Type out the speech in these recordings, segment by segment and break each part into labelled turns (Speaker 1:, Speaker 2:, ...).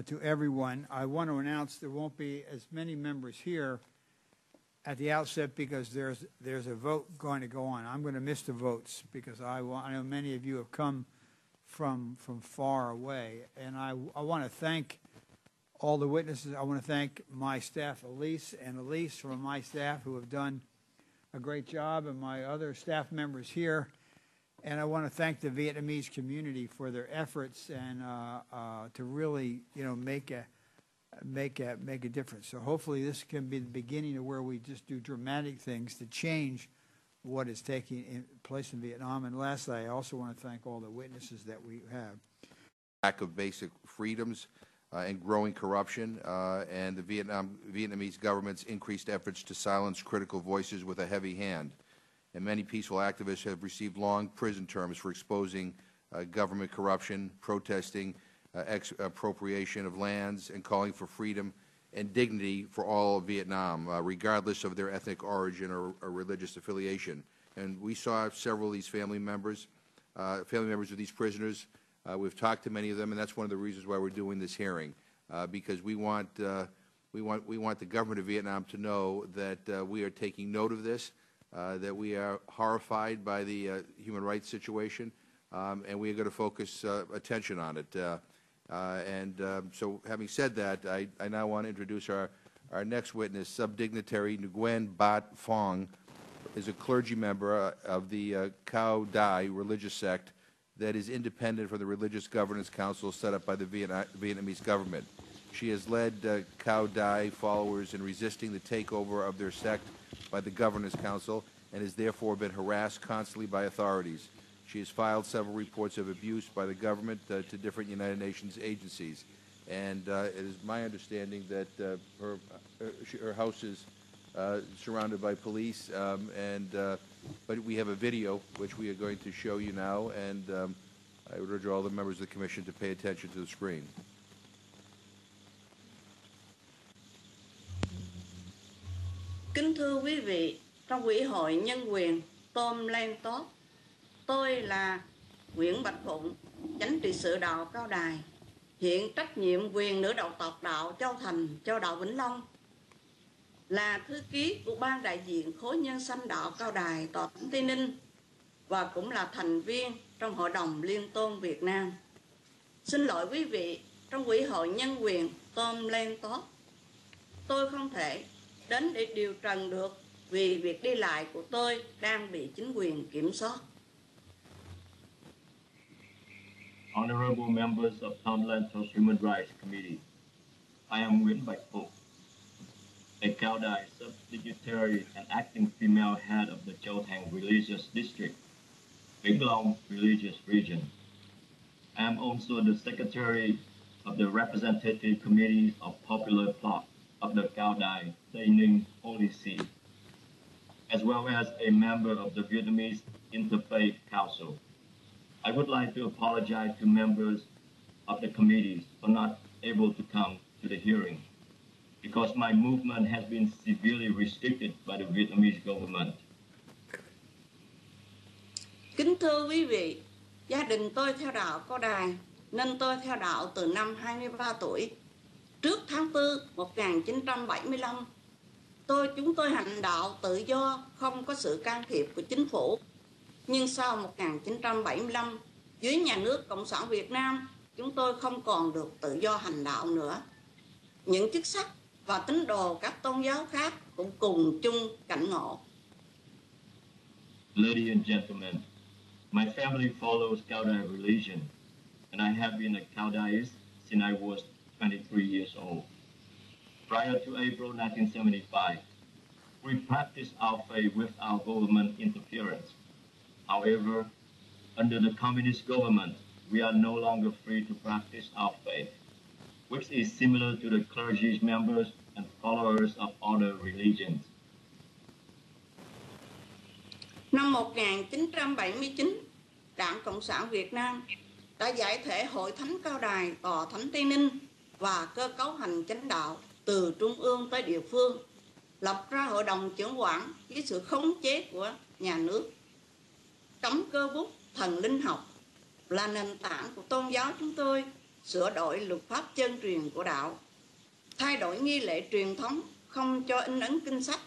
Speaker 1: to everyone. I want to announce there won't be as many members here at the outset because there's a vote going to go on. I'm going to miss the votes because I know many of you have come from far away, and I want to thank all the witnesses. I want to thank my staff, Elise from my staff, who have done a great job, and my other staff members here. And I want to thank the Vietnamese community for their efforts and to really, make a difference. So hopefully this can be the beginning of where we just do dramatic things to change what is taking place in Vietnam. And lastly, I also want to thank all the witnesses that we have.
Speaker 2: Lack of basic freedoms and growing corruption, and the Vietnamese government's increased efforts to silence critical voices with a heavy hand. And many peaceful activists have received long prison terms for exposing government corruption, protesting expropriation of lands, and calling for freedom and dignity for all of Vietnam, regardless of their ethnic origin or religious affiliation. And we saw several of these family members of these prisoners. We've talked to many of them, and that's one of the reasons why we're doing this hearing, because we want the government of Vietnam to know that we are taking note of this, that we are horrified by the human rights situation, and we are going to focus attention on it. So having said that, I now want to introduce our next witness, Subdignitary Nguyen Bat Phong, is a clergy member of the Cao Dai religious sect that is independent from the Religious Governance Council set up by the Vietnamese government. She has led Cao Dai followers in resisting the takeover of their sect by the Governance Council and has therefore been harassed constantly by authorities. She has filed several reports of abuse by the government to different United Nations agencies. And it is my understanding that her house is surrounded by police, but we have a video which we are going to show you now, and I would urge all the members of the Commission to pay attention to the screen.
Speaker 3: Kính thưa quý vị, trong Ủy hội Nhân quyền Tôm Len Tốt, tôi là Nguyễn Bạch Phụng, Chánh trị sự đạo Cao Đài, hiện trách nhiệm quyền nữ đạo tộc đạo Châu Thành, Châu Đạo Vĩnh Long, là thư ký của ban đại diện khối nhân sanh đạo Cao Đài, Tòa Thánh Tây Ninh và cũng là thành viên trong Hội đồng Liên tôn Việt Nam. Xin lỗi quý vị, trong Ủy hội Nhân quyền Tôm Len Tốt, tôi không thể đến để điều trần được vì việc đi lại của tôi đang bị chính quyền kiểm soát.
Speaker 4: Honorable members of Tom Lantos Human Rights Committee, I am Nguyễn Bạch Phụng, a Cao Đài subdignitary and acting female head of the Châu Thành Religious District, Vĩnh Long Religious Region. I am also the secretary of the representative committees of popular plot of the Cao Đài Tây Ninh Holy See, as well as a member of the Vietnamese Interfaith Council. I would like to apologize to members of the committees for not able to come to the hearing because my movement has been severely restricted by the Vietnamese government.
Speaker 3: Kính thưa quý vị, gia đình tôi theo đạo Cao Đài nên tôi theo đạo từ năm 23 tuổi. Trước tháng 4 1975, chúng tôi hành đạo tự do, không có sự can thiệp của chính phủ. Nhưng sau 1975, dưới nhà nước Cộng sản Việt Nam, chúng tôi không còn được tự do hành đạo nữa. Những chức sắc và tín đồ các tôn giáo khác cũng cùng chung cảnh ngộ.
Speaker 4: Ladies and gentlemen, my family follows Cao Đài religion, and I have been a Cao Daist since I was 23 years old. Prior to April 1975, we practiced our faith without government interference. However, under the communist government, we are no longer free to practice our faith, which is similar to the clergy members and followers of other religions.
Speaker 3: Năm 1979, Đảng Cộng sản Việt Nam đã giải thể Hội Thánh Cao Đài, Tòa Thánh Tây Ninh và cơ cấu hành chánh đạo từ trung ương tới địa phương, lập ra hội đồng trưởng quản với sự khống chế của nhà nước. Cấm cơ bút thần linh học là nền tảng của tôn giáo chúng tôi sửa đổi luật pháp chân truyền của đạo, thay đổi nghi lễ truyền thống, không cho in ấn kinh sách,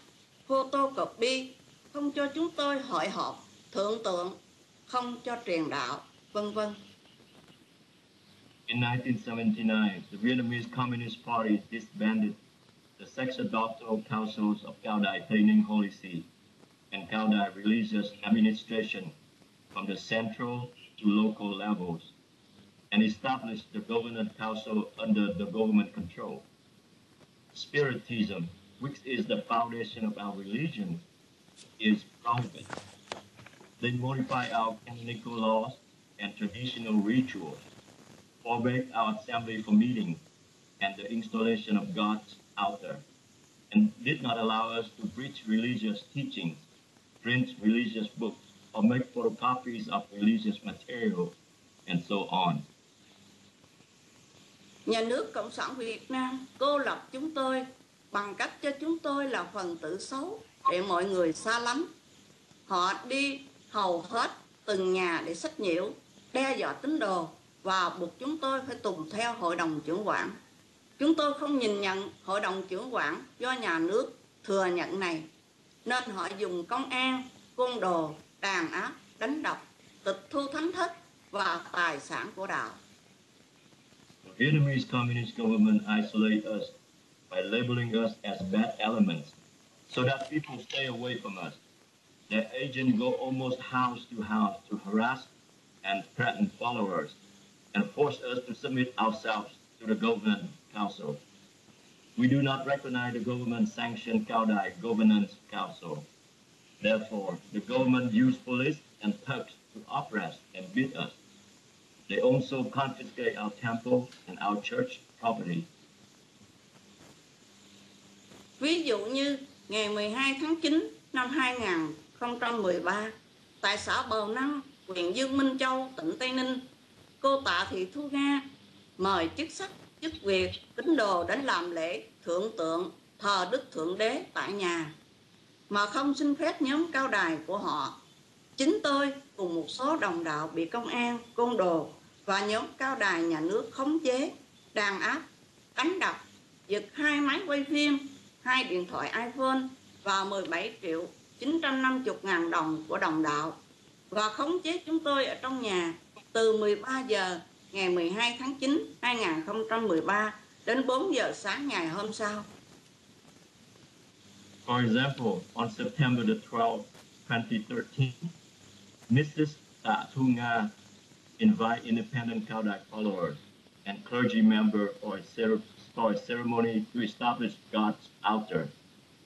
Speaker 3: photocopy, không cho chúng tôi hội họp, thượng tượng, không cho truyền đạo, vân vân.
Speaker 4: In 1979, the Vietnamese Communist Party disbanded the sacerdotal councils of Cao Đài Tây Ninh Holy See and Cao Đài Religious Administration from the central to local levels, and established the Governance Council under the government control. Spiritism, which is the foundation of our religion, is prohibited. They modify our canonical laws and traditional rituals, forbade our assembly for meetings and the installation of God's altar, and did not allow us to preach religious teachings, print religious books, or make photocopies of religious material, and so on.
Speaker 3: Nhà nước Cộng sản Việt Nam cô lập chúng tôi bằng cách cho chúng tôi là phần tử xấu để mọi người xa lánh. Họ đi hầu hết từng nhà để sách nhiễu, đe dọa tín đồ và buộc chúng tôi phải tùng theo hội đồng trưởng quản. Chúng tôi không nhìn nhận hội đồng trưởng quản do nhà nước thừa nhận này, nên họ dùng công an, côn đồ, đàn áp, đánh đập, tịch thu thánh thất và tài sản của đạo.
Speaker 4: The Vietnamese Communist government isolate us by labeling us as bad elements so that people stay away from us. Their agents go almost house to harass and threaten followers and force us to submit ourselves to the government council. We do not recognize the government-sanctioned Cao Đài Governance Council. Therefore, the government used police and thugs to oppress and beat us. They also confiscate our temple and our church property.
Speaker 3: Ví dụ như ngày 12 tháng 9 năm 2013, tại xã Bào Năng, huyện Dương Minh Châu, tỉnh Tây Ninh, cô Tạ Thị Thu Nga mời chức sắc, chức việc, tín đồ đến làm lễ thượng tượng thờ Đức Thượng Đế tại nhà, mà không xin phép nhóm cao đài của họ. Chính tôi cùng một số đồng đạo bị công an, côn đồ và nhóm cao đài nhà nước khống chế, đàn áp, đánh đập, giật 2 máy quay phim, 2 điện thoại iPhone và 17.950.000 đồng của đồng đạo, và khống chế chúng tôi ở trong nhà từ 13 giờ ngày 12 tháng 9 2013 đến 4 giờ sáng ngày hôm sau.
Speaker 4: For example, on September the 12th, 2013, Mrs. Tạ Thu Nga invite independent Cao Đài followers and clergy members for a ceremony to establish God's altar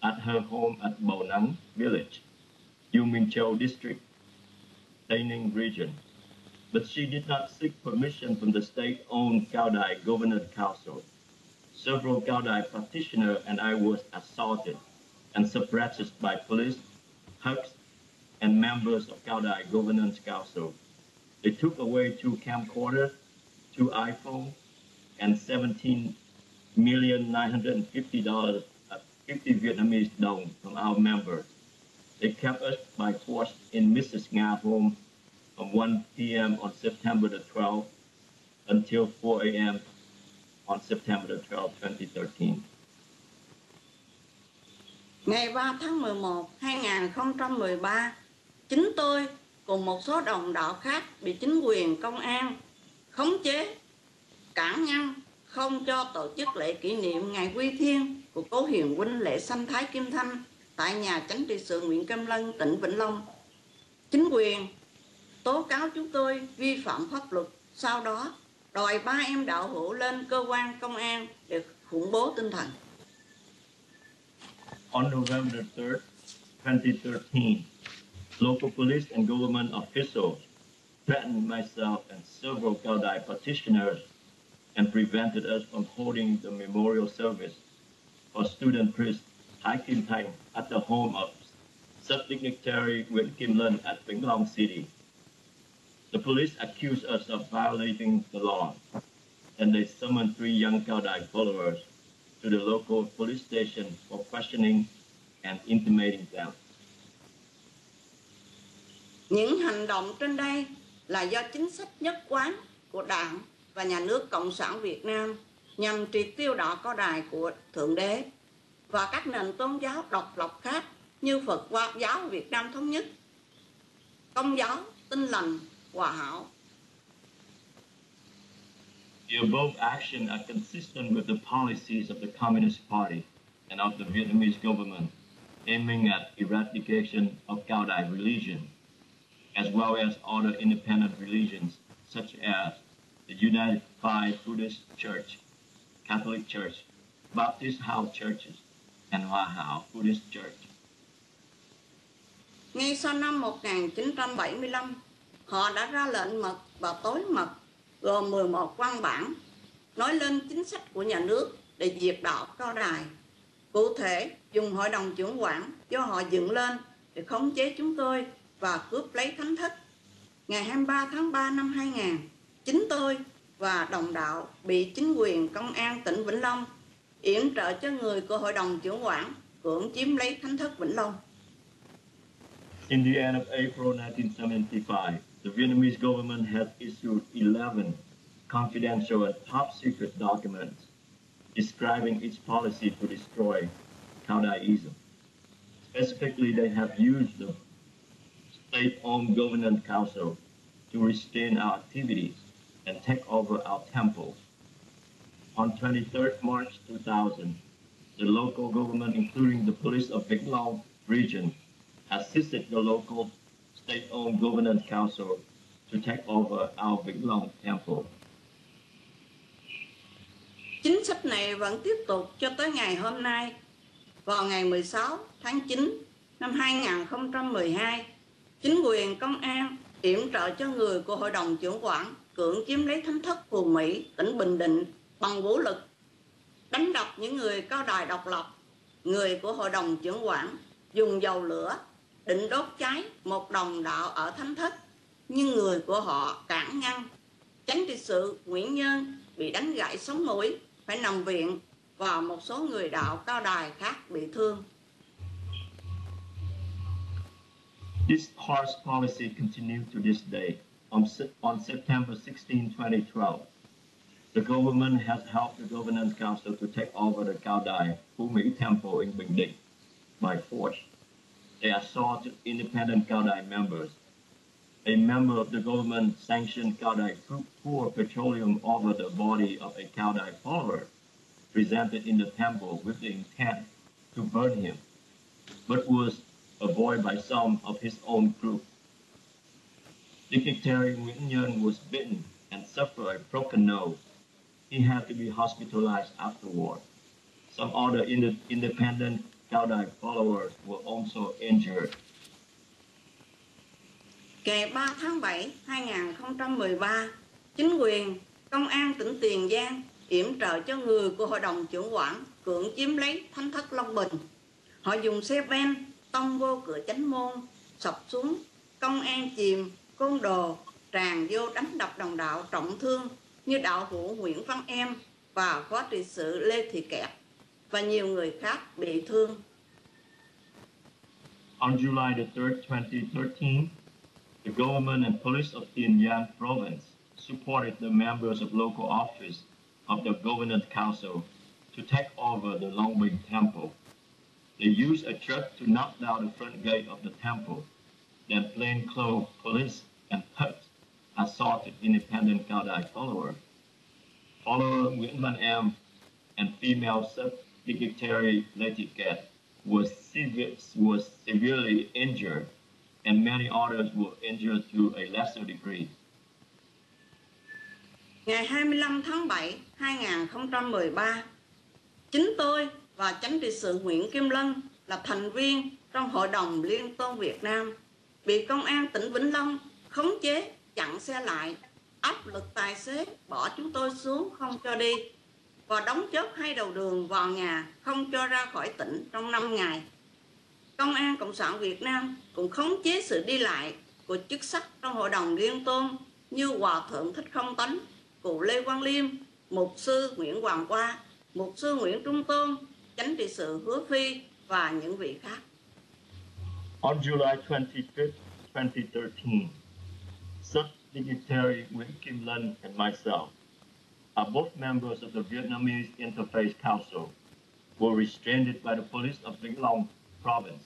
Speaker 4: at her home at Bầu Nắng village, U Minh Châu district, Tây Ninh region. But she did not seek permission from the state-owned Cao Đài Governance Council. Several Cao Đài practitioners and I was assaulted and suppressed by police, thugs, and members of Cao Đài Governance Council. They took away 2 camcorders, 2 iPhones, and $17,950 50 Vietnamese đồng from our members. They kept us by force in Mrs. Nga's home from 1 p.m. on September the 12th until 4 a.m. on September the 12th, 2013.
Speaker 3: Ngày 3 tháng 11, 2013, chính tôi cùng một số đồng đạo khác bị chính quyền công an khống chế, cản ngăn, không cho tổ chức lễ kỷ niệm ngày quy thiên của cố hiền huynh lễ sanh Thái Kim Thanh tại nhà chánh trị sự Nguyễn Kim Lân, tỉnh Vĩnh Long. Chính quyền tố cáo chúng tôi vi phạm pháp luật, sau đó đòi 3 em đạo hữu lên cơ quan công an để khủng bố tinh thần.
Speaker 4: On November 3rd, 2013, local police and government officials threatened myself and several Cao Đài practitioners and prevented us from holding the memorial service for student priest Thái Kim Thanh at the home of Subdignitary Nguyễn Kim Lân at Vĩnh Long City. The police accused us of violating the law, and they summoned 3 young Cao Đài followers to the local police station for questioning and intimating them.
Speaker 3: Những hành động trên đây là do chính sách nhất quán của Đảng và nhà nước Cộng sản Việt Nam nhằm triệt tiêu đạo cao đài của Thượng Đế và các nền tôn giáo độc lập khác như Phật giáo Việt Nam Thống Nhất, Công giáo, Tin Lành, Hòa Hảo.
Speaker 4: The above actions are consistent with the policies of the Communist Party and of the Vietnamese government, aiming at eradication of Cao Đài religion, as well as other independent religions such as the Unified Buddhist Church, Catholic Church, Baptist House Churches, and Hòa Hảo Buddhist Church.
Speaker 3: Ngay sau năm 1975, họ đã ra lệnh mật và tối mật gồm 11 văn bản nói lên chính sách của nhà nước để diệt đạo Cao Đài. Cụ thể, dùng hội đồng trưởng quản do họ dựng lên để khống chế chúng tôi và cướp lấy thánh thất. Ngày 23 tháng 3 năm 2000, chính tôi và đồng đạo bị chính quyền công an tỉnh Vĩnh Long yểm trợ cho người của hội đồng trưởng quản cưỡng chiếm lấy thánh thất Vĩnh Long.
Speaker 4: In the end of April 1975, the Vietnamese government had issued 11 confidential and top secret documents describing its policy to destroy Cao Đài-ism. Specifically, they have used the state-owned governance council to restrain our activities and take over our temples. On 23rd March 2000, the local government, including the police of Vĩnh Long region, assisted the local state-owned governance council to take over our Vĩnh Long temple.
Speaker 3: Chính sách này vẫn tiếp tục cho tới ngày hôm nay. Vào ngày 16 tháng 9 năm 2012, chính quyền công an yểm trợ cho người của hội đồng trưởng quản cưỡng chiếm lấy thánh thất Phù Mỹ, tỉnh Bình Định bằng vũ lực, đánh đập những người cao đài độc lập. Người của hội đồng trưởng quản dùng dầu lửa định đốt cháy một đồng đạo ở thánh thất, nhưng người của họ cản ngăn. Chánh trị sự Nguyễn Nhân bị đánh gãy sống mũi, phải nằm viện, và một số người đạo cao đài khác bị thương.
Speaker 4: This harsh policy continued to this day. On September 16, 2012, the government has helped the governance council to take over the Cao Đài Phú Mỹ temple in Bình Định by force. They assaulted independent Cao Đài members. A member of the government-sanctioned Cao Đài group poured petroleum over the body of a Cao Đài follower presented in the temple with the intent to burn him, but was avoided by some of his own group. Dignitary Nguyễn Nhân was bitten and suffered a broken nose. He had to be hospitalized afterward. Some other independent Cao Đài followers were also injured.
Speaker 3: Ngày 3 tháng 7, 2013, chính quyền công an tỉnh Tiền Giang yểm trợ cho người của hội đồng trưởng quản cưỡng chiếm lấy thánh thất Long Bình. Họ dùng xe ben tông vô cửa chánh môn, sập xuống, công an chìm, côn đồ tràn vô đánh đập đồng đạo trọng thương như đạo hữu Nguyễn Văn Em và phó trị sự Lê Thị Kẹt, và nhiều người khác bị thương.
Speaker 4: On July the 3rd, 2013, the government and police of Tiền Giang province supported the members of local office of the governance council to take over the Long Bình temple. They used a truck to knock down the front gate of the temple. Then plainclothes police and thugs assaulted independent Cao Đài followers. Follower Nguyễn Văn Em and female sub-dignitary Lê Thị Kẹt was severely injured, and many others were injured to a lesser degree.
Speaker 3: Ngày 25 tháng 7, 2013, chính tôi và chánh trị sự Nguyễn Kim Lân là thành viên trong Hội đồng Liên tôn Việt Nam bị công an tỉnh Vĩnh Long khống chế, chặn xe lại, áp lực tài xế bỏ chúng tôi xuống không cho đi và đóng chốt hai đầu đường vào nhà không cho ra khỏi tỉnh trong 5 ngày. Công an Cộng sản Việt Nam cũng khống chế sự đi lại của chức sắc trong Hội đồng Liên tôn như Hòa Thượng Thích Không Tánh, cụ Lê Quang Liêm, Mục sư Nguyễn Hoàng Hoa, Mục sư Nguyễn Trung Tôn, chánh trị sự Hứa Phi và những vị khác.
Speaker 4: On July 25th, 2013, sub-dignitary Nguyễn Kim Lân and myself are both members of the Vietnamese Interfaith Council, were restrained by the police of Vĩnh Long province.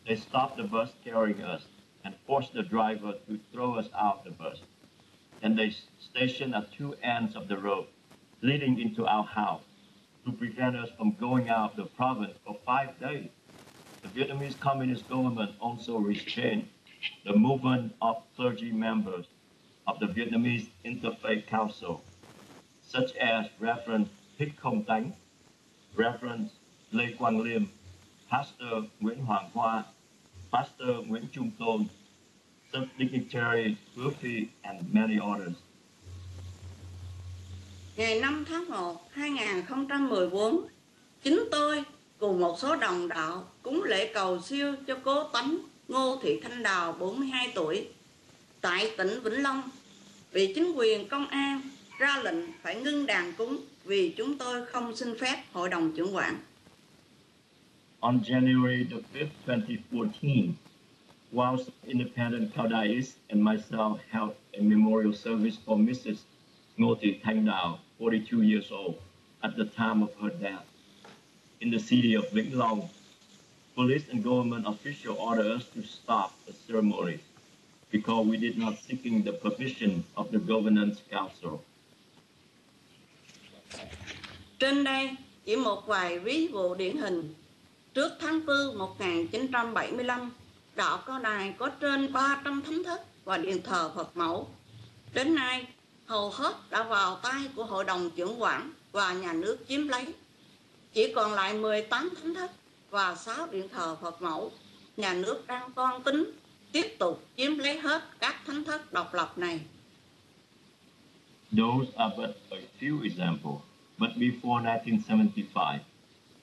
Speaker 4: They stopped the bus carrying us and forced the driver to throw us out the bus. And they stationed at two ends of the road leading into our house to prevent us from going out of the province for 5 days. The Vietnamese Communist government also restrained the movement of clergy members of the Vietnamese Interfaith Council, such as Reverend Thích Không Tánh, Reverend Lê Quang Liêm, Pastor Nguyễn Hoàng Hoa, Pastor Nguyễn Trung Tôn, Sub-Dignitary Hứa Phi, and many others.
Speaker 3: Ngày 5 tháng 1, 2014, chính tôi cùng một số đồng đạo cúng lễ cầu siêu cho cố tánh Ngô Thị Thanh Đào, 42 tuổi, tại tỉnh Vĩnh Long, vì chính quyền công an ra lệnh phải ngưng đàn cúng vì chúng tôi không xin phép hội đồng trưởng quản.
Speaker 4: On January the 5th, 2014, whilst independent Caudais and myself held a memorial service for Mrs. Ngô Thị Thanh Đào, 42 years old, at the time of her death, in the city of Vĩnh Long, police and government officials ordered us to stop the ceremonies because we did not seeking the permission of the governance council.
Speaker 3: Trên đây chỉ một vài ví dụ điển hình. Trước tháng 4 1975, đạo Cao Đài có trên 300 thánh thất và điện thờ Phật mẫu. Đến nay, hầu hết đã vào tay của hội đồng trưởng quản và nhà nước chiếm lấy. Chỉ còn lại 18 thánh thất và 6 điện thờ Phật mẫu. Nhà nước đang toan tính tiếp tục chiếm lấy hết các thánh thất độc lập này.
Speaker 4: Those are but a few examples, but before 1975,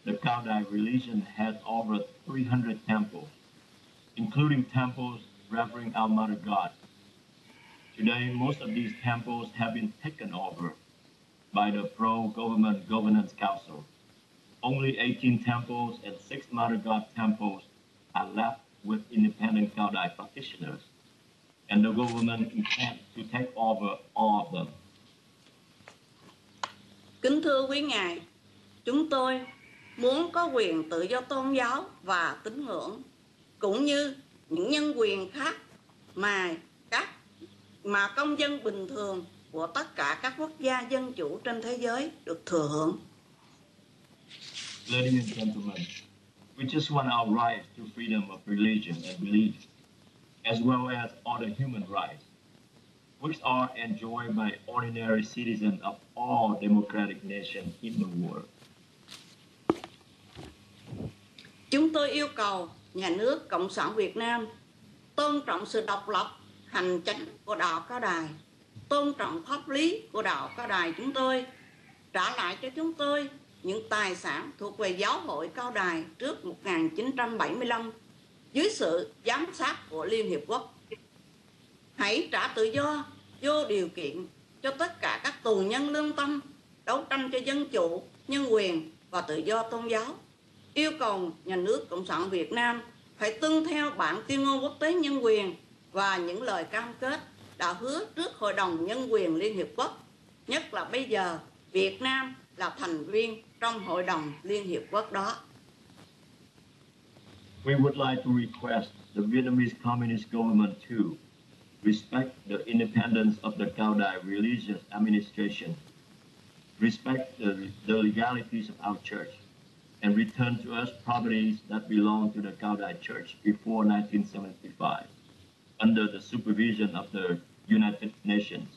Speaker 4: the Caudai religion had over 300 temples, including temples revering our Mother God. Today, most of these temples have been taken over by the pro-government governance council. Only 18 temples and 6 Mother God temples are left with independent Caudai practitioners, and the government intends to take over all of them.
Speaker 3: Kính thưa quý ngài, chúng tôi muốn có quyền tự do tôn giáo và tín ngưỡng, cũng như những nhân quyền khác mà công dân bình thường của tất cả các quốc gia dân chủ trên thế giới được thừa hưởng.
Speaker 4: Ladies and gentlemen, we just want our rights to freedom of religion and belief, as well as other human rights, which are enjoyed by ordinary citizens of all democratic nations in the world.
Speaker 3: Chúng tôi yêu cầu nhà nước Cộng sản Việt Nam tôn trọng sự độc lập hành chánh của đạo Cao Đài, tôn trọng pháp lý của đạo Cao Đài chúng tôi, trả lại cho chúng tôi những tài sản thuộc về giáo hội Cao Đài trước 1975 dưới sự giám sát của Liên Hiệp Quốc. Hãy trả tự do vô điều kiện cho tất cả các tù nhân lương tâm đấu tranh cho dân chủ, nhân quyền và tự do tôn giáo. Yêu cầu nhà nước Cộng sản Việt Nam phải tuân theo bản tuyên ngôn quốc tế nhân quyền và những lời cam kết đã hứa trước Hội đồng Nhân quyền Liên Hiệp Quốc, nhất là bây giờ Việt Nam là thành viên trong Hội đồng Liên Hiệp Quốc đó.
Speaker 4: We would like to request the Vietnamese Communist government to respect the independence of the Caudai religious administration, respect the legalities of our church, and return to us properties that belong to the Caudai Church before 1975, under the supervision of the United Nations.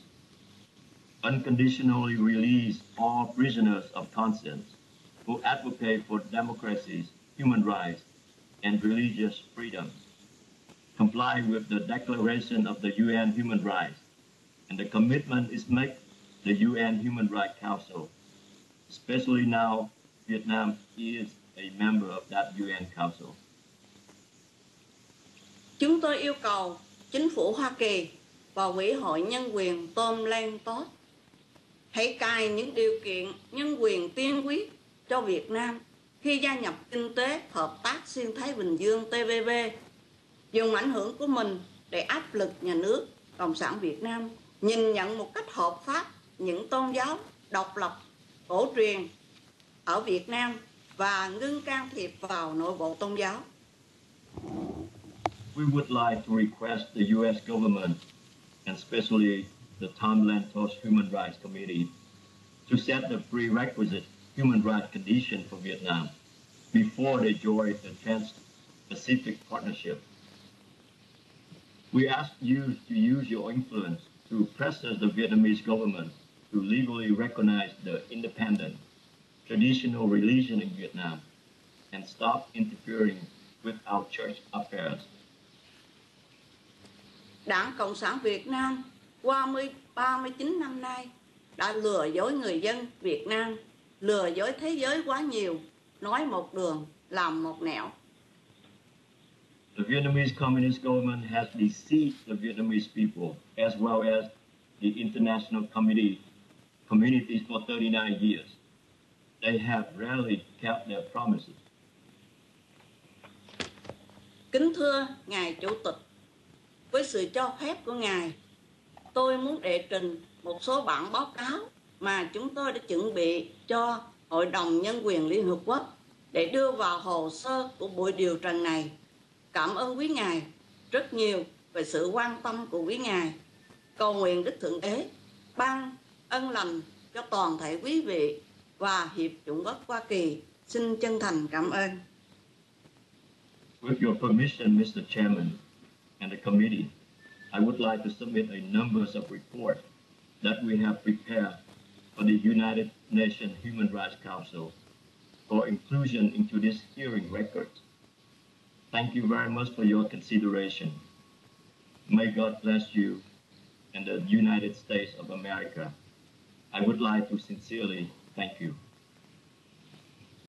Speaker 4: Unconditionally release all prisoners of conscience who advocate for democracies, human rights, and religious freedoms. Comply with the Declaration of the UN Human Rights, and the commitment is made the UN Human Rights Council. Especially now, Vietnam is a member of that UN Council.
Speaker 3: Chúng tôi yêu cầu chính phủ Hoa Kỳ và Ủy hội Nhân quyền Tom Lan Tốt hãy cài những điều kiện nhân quyền tiên quyết cho Việt Nam khi gia nhập Kinh tế Hợp tác Xuyên Thái Bình Dương TPP, dùng ảnh hưởng của mình để áp lực nhà nước Cộng sản Việt Nam nhìn nhận một cách hợp pháp những tôn giáo độc lập, cổ truyền ở Việt Nam và ngưng can thiệp vào nội bộ tôn giáo.
Speaker 4: We would like to request the U.S. government, and especially the Tom Lantos Human Rights Committee, to set the prerequisite human rights condition for Vietnam before they join the Trans-Pacific Partnership. We ask you to use your influence to pressure the Vietnamese government to legally recognize the independent traditional religion in Vietnam and stop interfering with our church affairs.
Speaker 3: Đảng Cộng sản Việt Nam qua 39 năm nay đã lừa dối người dân Việt Nam, lừa dối thế giới quá nhiều, nói một đường, làm một nẻo.
Speaker 4: The Vietnamese Communist government has deceived the Vietnamese people as well as the international communities for 39 years. They have rarely kept their promises.
Speaker 3: Kính thưa Ngài Chủ tịch, với sự cho phép của Ngài, tôi muốn đệ trình một số bản báo cáo mà chúng tôi đã chuẩn bị cho Hội đồng Nhân quyền Liên Hợp Quốc để đưa vào hồ sơ của buổi điều trần này. Cảm ơn quý Ngài rất nhiều về sự quan tâm của quý Ngài. Cầu nguyện Đức Thượng Đế ban ân lành cho toàn thể quý vị và Hiệp chủng Quốc Hoa Kỳ. Xin chân thành cảm ơn.
Speaker 4: With your permission, Mr. Chairman and the committee, I would like to submit a number of reports that we have prepared for the United Nations Human Rights Council for inclusion into this hearing record. Thank you very much for your consideration. May God bless you and the United States of America. I would like to sincerely thank you.